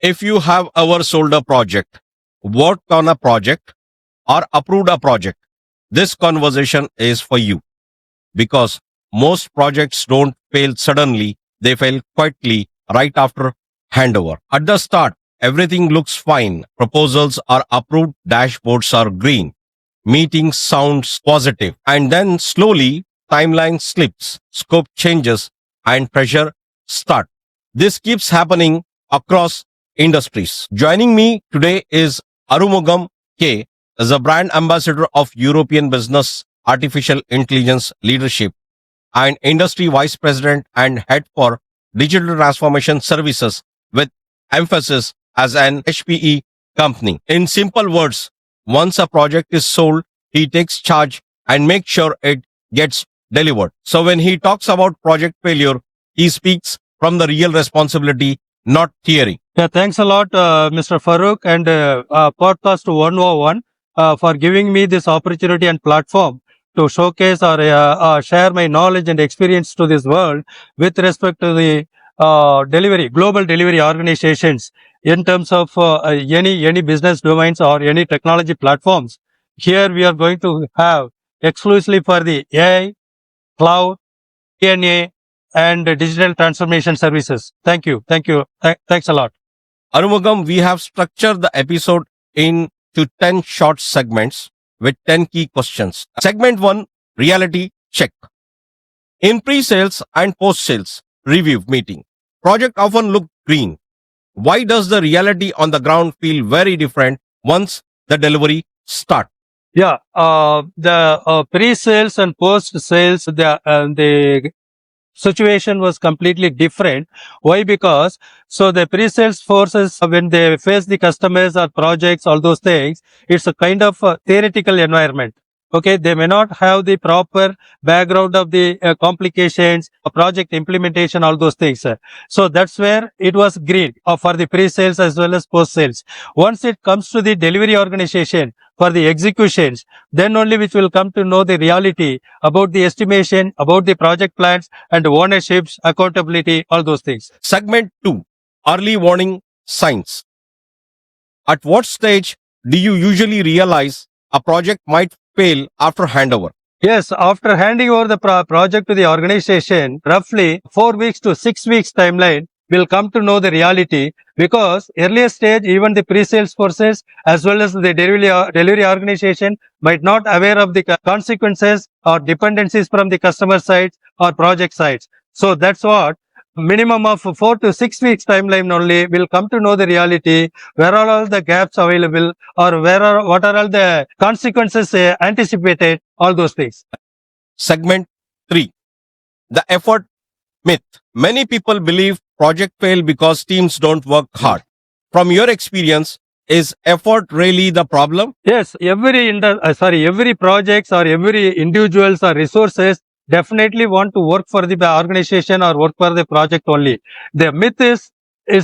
If you have ever sold a project, worked on a project, or approved a project, this conversation is for you because most projects don't fail suddenly, they fail quietly right after handover. At the start, everything looks fine. Proposals are approved, dashboards are green, meeting sounds positive, and then slowly timeline slips, scope changes, and pressure start. This keeps happening across industries. Joining me today is Arumugam K, as a brand ambassador of European Business Artificial Intelligence Leadership and industry vice president and head for digital transformation services with emphasis as an HPE company. In simple words, once a project is sold, he takes charge and makes sure it gets delivered. So when he talks about project failure, he speaks from the real responsibility, not theory. Yeah, thanks a lot, Mr. Farooq and Podcast 101 for giving me this opportunity and platform to showcase or share my knowledge and experience to this world with respect to the global delivery organizations in terms of any business domains or any technology platforms. Here we are going to have exclusively for the AI, cloud, DNA, and digital transformation services. Thank you. Thanks a lot. Arumugam, we have structured the episode into 10 short segments with 10 key questions. Segment 1, reality check. In pre-sales and post-sales review meeting, project often look green. Why does the reality on the ground feel very different once the delivery start? Yeah, the pre-sales and post-sales, the situation was completely different. Why? Because the pre-sales forces, when they face the customers or projects, all those things, it's a kind of a theoretical environment. Okay, they may not have the proper background of the complications, project implementation, all those things. So that's where it was green for the pre-sales as well as post-sales. Once it comes to the delivery organization for the executions, then only which will come to know the reality about the estimation, about the project plans and ownerships, accountability, all those things. Segment 2, early warning signs. At what stage do you usually realize a project might fail after handover? Yes, after handing over the project to the organization, roughly 4 weeks to 6 weeks timeline will come to know the reality, because earlier stage, even the pre-sales forces as well as the delivery organization might not aware of the consequences or dependencies from the customer sides or project sides. So that's what minimum of 4 to 6 weeks timeline only will come to know the reality, where are all the gaps available or what are all the consequences anticipated, all those things. Segment 3, the effort myth. Many people believe project fail because teams don't work hard. From your experience, is effort really the problem? Yes, every projects or every individuals or resources definitely want to work for the organization or work for the project only. The myth is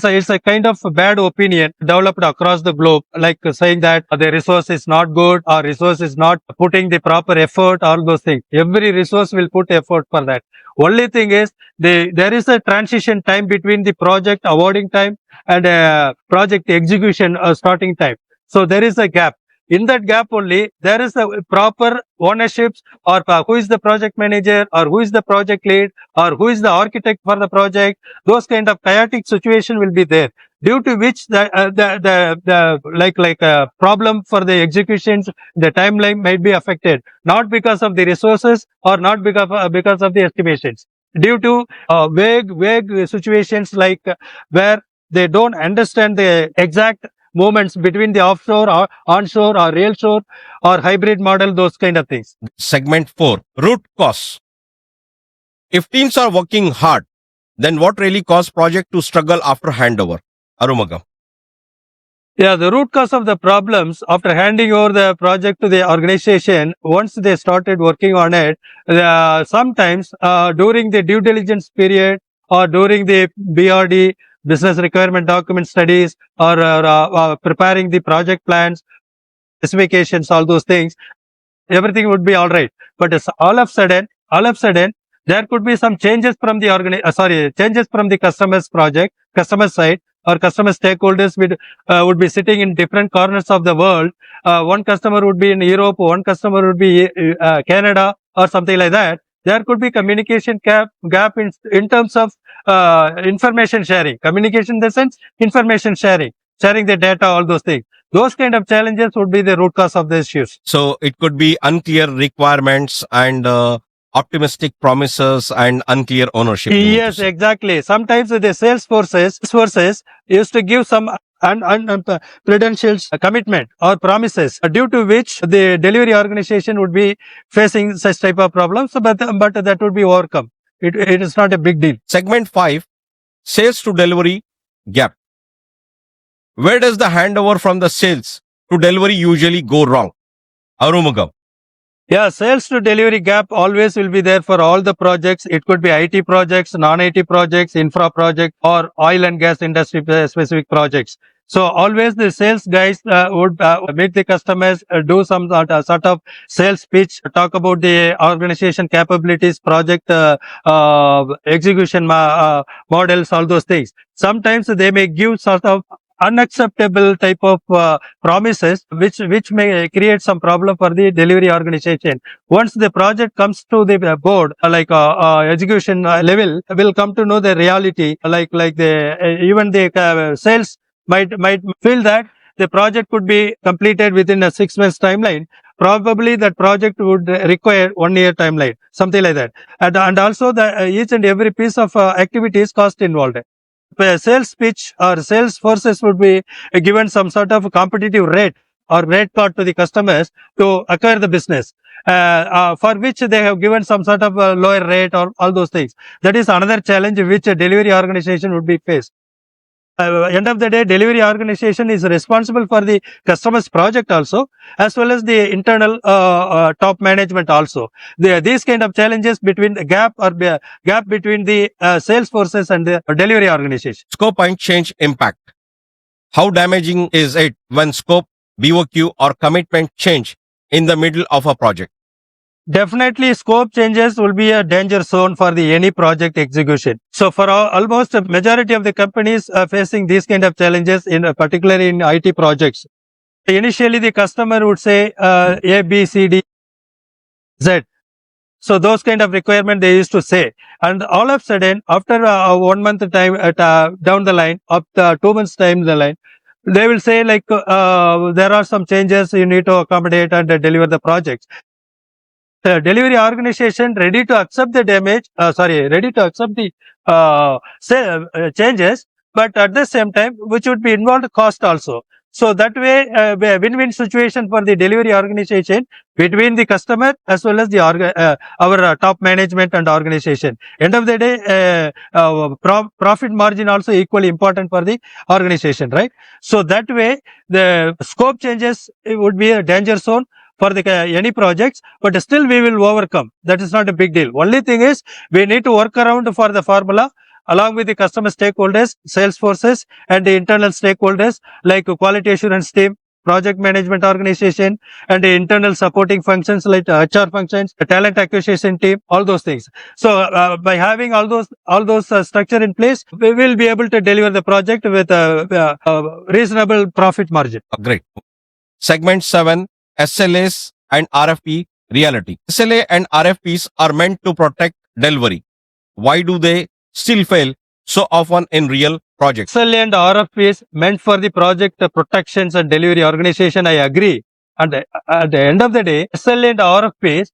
a kind of a bad opinion developed across the globe, like saying that the resource is not good or resource is not putting the proper effort, all those things. Every resource will put effort for that. Only thing is there is a transition time between the project awarding time and project execution starting time. So there is a gap. In that gap only, there is a proper ownerships, or who is the project manager, or who is the project lead, or who is the architect for the project. Those kind of chaotic situation will be there, due to which the problem for the executions, the timeline might be affected, not because of the resources or not because of the estimations, due to vague situations like where they don't understand the exact movements between the offshore or onshore or real shore or hybrid model, those kind of things. Segment 4, root cause. If teams are working hard, then what really caused project to struggle after handover? Arumugam. Yeah, the root cause of the problems after handing over the project to the organization, once they started working on it, sometimes during the due diligence period or during the BRD, business requirement document studies, or preparing the project plans, specifications, all those things, everything would be all right. But all of a sudden, there could be some changes from the customer side, or customer stakeholders would be sitting in different corners of the world. One customer would be in Europe, one customer would be Canada or something like that. There could be communication gap in terms of information sharing. Communication in the sense, information sharing the data, all those things. Those kind of challenges would be the root cause of the issues. So it could be unclear requirements and optimistic promises and unclear ownership. you mean to Yes, say. exactly. Sometimes the sales forces used to give some credentials commitment or promises due to which the delivery organization would be facing such type of problems, but that would be overcome. It is not a big deal. Segment 5, sales to delivery gap. Where does the handover from the sales to delivery usually go wrong? Arumugam. Yeah, sales to delivery gap always will be there for all the projects. It could be IT projects, non-IT projects, infra project, or oil and gas industry specific projects. So always the sales guys would meet the customers, do some sort of sales pitch, talk about the organization capabilities, project execution models, all those things. Sometimes they may give sort of unacceptable type of promises which may create some problem for the delivery organization. Once the project comes to the board, execution level, will come to know the reality, like the even the sales might feel that the project could be completed within a 6 months timeline. Probably that project would require 1 year timeline, something like that. And also the each and every piece of activity is cost involved. Sales pitch or sales forces would be given some sort of competitive rate or rate card to the customers to acquire the business, for which they have given some sort of lower rate or all those things. That is another challenge which a delivery organization would be faced. End of the day, delivery organization is responsible for the customer's project also, as well as the internal top management also. These kind of challenges between the gap between the sales forces and the delivery organization. Scope and change impact. How damaging is it when scope, BOQ, or commitment change in the middle of a project? Definitely, scope changes will be a danger zone for the any project execution. So, for almost a majority of the companies facing these kind of challenges, particularly in IT projects, initially the customer would say A, B, C, D, Z. So those kind of requirement they used to say, and all of a sudden, after 1 month time down the line, up to 2 months time the line, they will say like there are some changes you need to accommodate and deliver the projects. The delivery organization ready to accept the ready to accept the changes, but at the same time, which would be involved cost also. So that way, a win-win situation for the delivery organization between the customer as well as the our top management and organization. End of the day, profit margin also equally important for the organization, right? So that way, the scope changes would be a danger zone for the any projects, but still we will overcome. That is not a big deal. Only thing is we need to work around for the formula along with the customer stakeholders, sales forces, and the internal stakeholders like quality assurance team, project management organization, and the internal supporting functions like HR functions, the talent acquisition team, all those things. So by having all those structure in place, we will be able to deliver the project with a reasonable profit margin. Great. Segment 7, SLAs and RFP reality. SLA and RFPs are meant to protect delivery. Why do they still fail so often in real projects? SLA and RFPs meant for the project protections and delivery organization, I agree. And at the end of the day, SLA and RFPs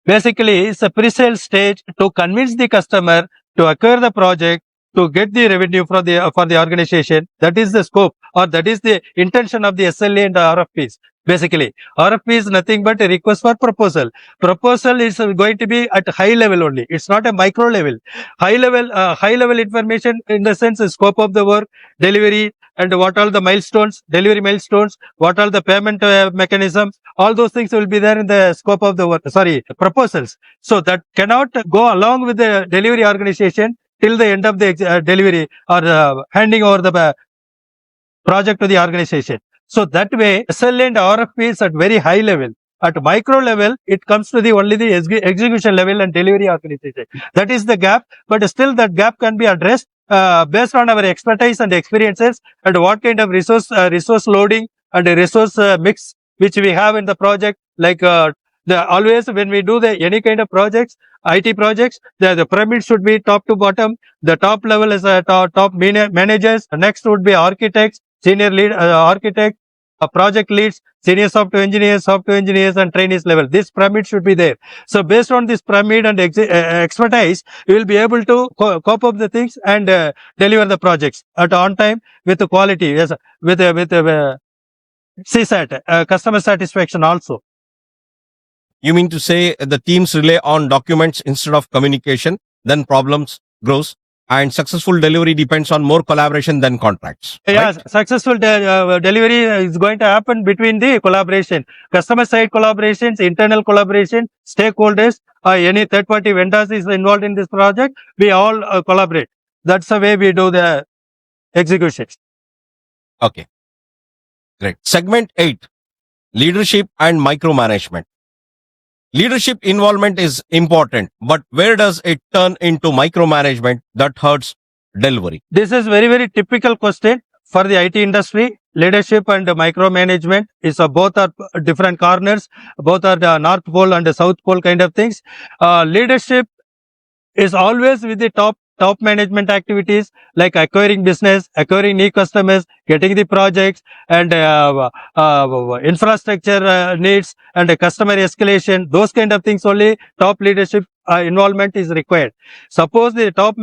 basically is a pre-sale stage to convince the customer to acquire the project, to get the revenue for the organization. That is the scope, or that is the intention of the SLA and RFPs. Basically, RFP is nothing but a request for proposal. Proposal is going to be at high level only. It's not a micro level. High level information in the sense of scope of the work, delivery, and what are the milestones, delivery milestones, what are the payment mechanisms. All those things will be there in the scope of the work. Proposals. So that cannot go along with the delivery organization till the end of the delivery or handing over the project to the organization. So that way, SLA and RFP is at very high level. At micro level, it comes to only the execution level and delivery organization. That is the gap, but still that gap can be addressed based on our expertise and experiences and what kind of resource loading and resource mix which we have in the project, like always when we do any kind of projects, IT projects, the pyramid should be top to bottom. The top level is top managers. Next would be architects, senior lead architect, project leads, senior software engineers, and trainees level. This pyramid should be there. So based on this pyramid and expertise, you will be able to cope up the things and deliver the projects at on time with the quality. Yes, with CSAT, customer satisfaction also. You mean to say the teams rely on documents instead of communication, then problems grows, and successful delivery depends on more collaboration than contracts. Yes, Right? successful delivery is going to happen between the collaboration, customer side collaborations, internal collaboration, stakeholders, any third party vendors is involved in this project. We all collaborate. That's the way we do the execution. Okay. Great. Segment 8. Leadership and micromanagement. Leadership involvement is important, but where does it turn into micromanagement that hurts delivery? This is very typical question for the IT industry. Leadership and micromanagement is both are different corners, both are the North Pole and the South Pole kind of things. Leadership is always with the top management activities like acquiring business, acquiring new customers, getting the projects, and infrastructure needs and customer escalation. Those kind of things only top leadership involvement is required. Suppose the top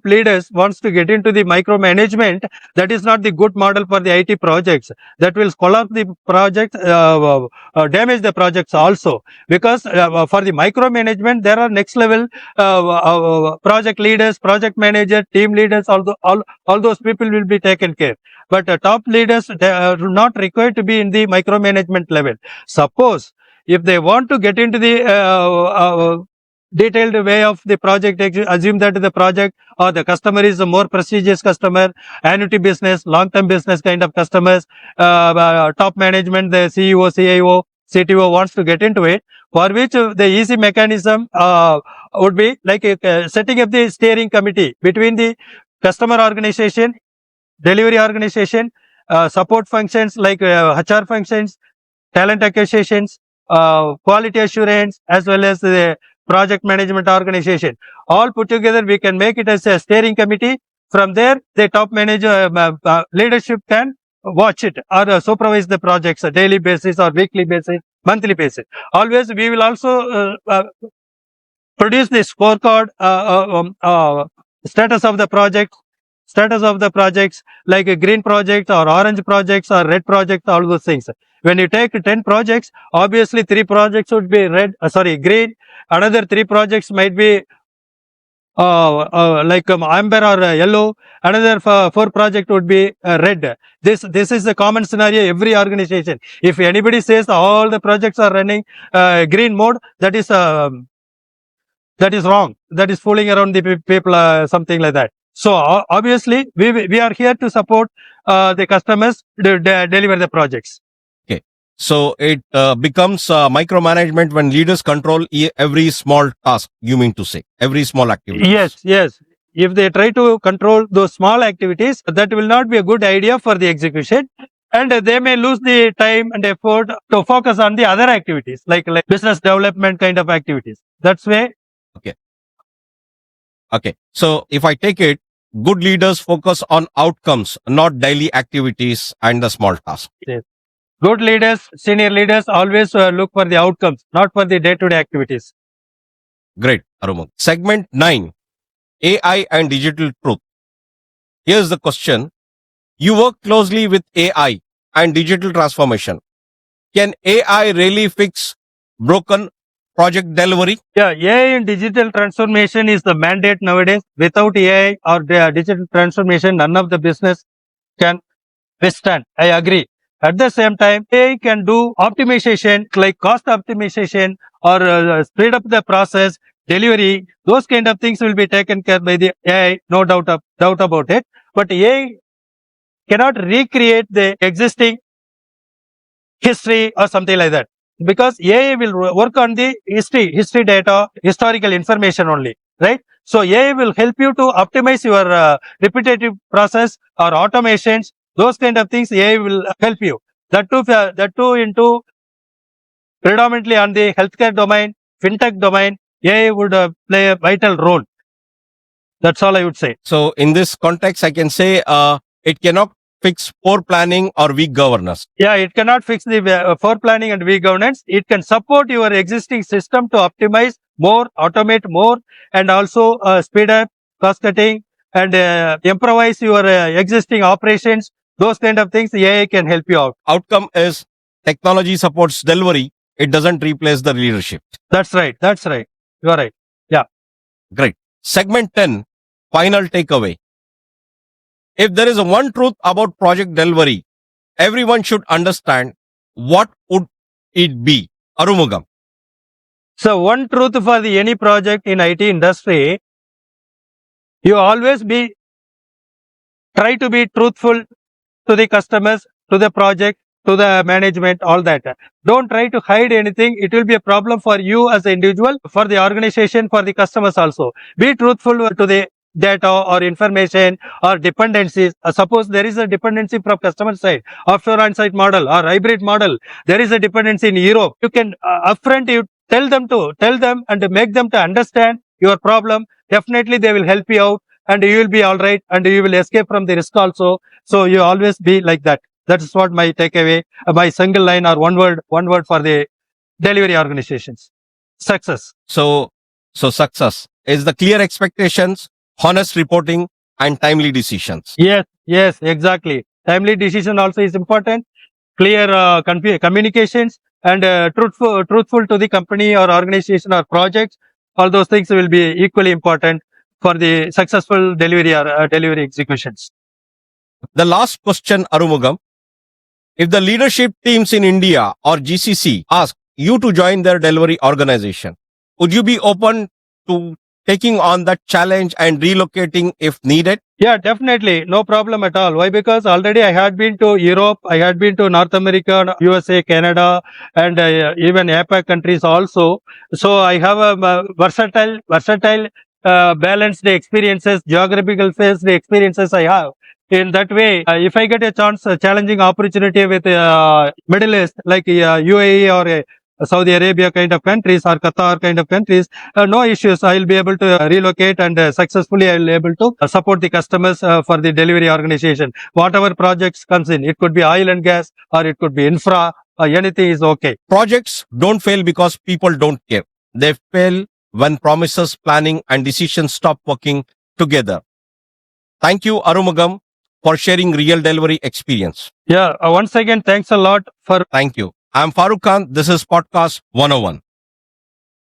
leaders wants to get into the micromanagement, that is not the good model for the IT projects. That will collapse the project, damage the projects also. Because for the micromanagement, there are next level project leaders, project manager, team leaders, all those people will be taken care. But top leaders, they are not required to be in the micromanagement level. Suppose if they want to get into the detailed way of the project, assume that the project or the customer is a more prestigious customer, annuity business, long-term business kind of customers, top management, the CEO, CIO, CTO wants to get into it, for which the easy mechanism would be like setting up the steering committee between the customer organization, delivery organization, support functions like HR functions, talent acquisitions, quality assurance, as well as the project management organization. All put together, we can make it as a steering committee. From there, the top manager leadership can watch it or supervise the projects on a daily basis or weekly basis, monthly basis. Always, we will also produce the scorecard, status of the projects like a green project or orange projects or red projects, all those things. When you take 10 projects, obviously 3 projects would be green. Another 3 projects might be like amber or yellow. Another 4 project would be red. This is a common scenario every organization. If anybody says all the projects are running green mode, that is wrong. That is fooling around the people, something like that. So obviously we are here to support the customers to deliver the projects. Okay. So it becomes micromanagement when leaders control every small task, you mean to say, every small activity. Yes. If they try to control those small activities, that will not be a good idea for the execution. And they may lose the time and effort to focus on the other activities, like business development kind of activities. That's way. Okay. So if I take it, good leaders focus on outcomes, not daily activities and the small tasks. Good leaders, senior leaders always look for the outcomes, not for the day-to-day activities. Great, Arumugh. Segment 9, AI and digital truth. Here's the question. You work closely with AI and digital transformation. Can AI really fix broken project delivery? Yeah, AI and digital transformation is the mandate nowadays. Without AI or digital transformation, none of the business can withstand. I agree. At the same time, AI can do optimization like cost optimization or speed up the process, delivery. Those kind of things will be taken care by the AI, no doubt about it. But AI cannot recreate the existing history or something like that, because AI will work on the history data, historical information only. right? So AI will help you to optimize your repetitive process or automations, those kind of things. AI will help you. That too into predominantly on the healthcare domain, fintech domain, AI would play a vital role. That's all I would say. So in this context, I can say it cannot fix poor planning or weak governance. Yeah, it cannot fix the for planning and governance. It can support your existing system to optimize more, automate more, and also speed up cost cutting and improvise your existing operations. Those kind of things, AI can help you out. Outcome is technology supports delivery. It doesn't replace the leadership. That's right. That's right. You are right. Great. Segment 10, final takeaway. If there is a one truth about project delivery, everyone should understand, what would it be? Arumugam. So one truth for the any project in IT industry, you always try to be truthful to the customers, to the project, to the management, all that. Don't try to hide anything. It will be a problem for you as an individual, for the organization, for the customers also. Be truthful to the data or information or dependencies. Suppose there is a dependency from customer side, offshore on-site model or hybrid model. There is a dependency in Europe. You can upfront, you tell them and make them to understand your problem. Definitely they will help you out and you will be all right and you will escape from the risk also. So you always be like that. That is what my takeaway, my single line or one word for the delivery organizations. Success. So success is the clear expectations, honest reporting, and timely decisions. Yes, exactly. Timely decision also is important. Clear communications and truthful to the company or organization or projects. All those things will be equally important for the successful delivery or delivery executions. The last question, Arumugam. If the leadership teams in India or GCC ask you to join their delivery organization, would you be open to taking on that challenge and relocating if needed? Yeah, definitely. No problem at all. Why? Because already I had been to Europe, I had been to North America, USA, Canada, and even APAC countries also. So I have a versatile, balanced experiences, geographical phase, the experiences I have. In that way, if I get a chance, a challenging opportunity with Middle East, like UAE or Saudi Arabia kind of countries or Qatar kind of countries, no issues. I will be able to relocate and successfully I will be able to support the customers for the delivery organization. Whatever projects comes in, it could be oil and gas or it could be infra, anything is okay. Projects don't fail because people don't care. They fail when promises, planning, and decisions stop working together. Thank you, Arumugam, for sharing real delivery experience. Yeah, once again, thanks a lot for. Thank you. I'm Farooq Khan. This is Podcast 101.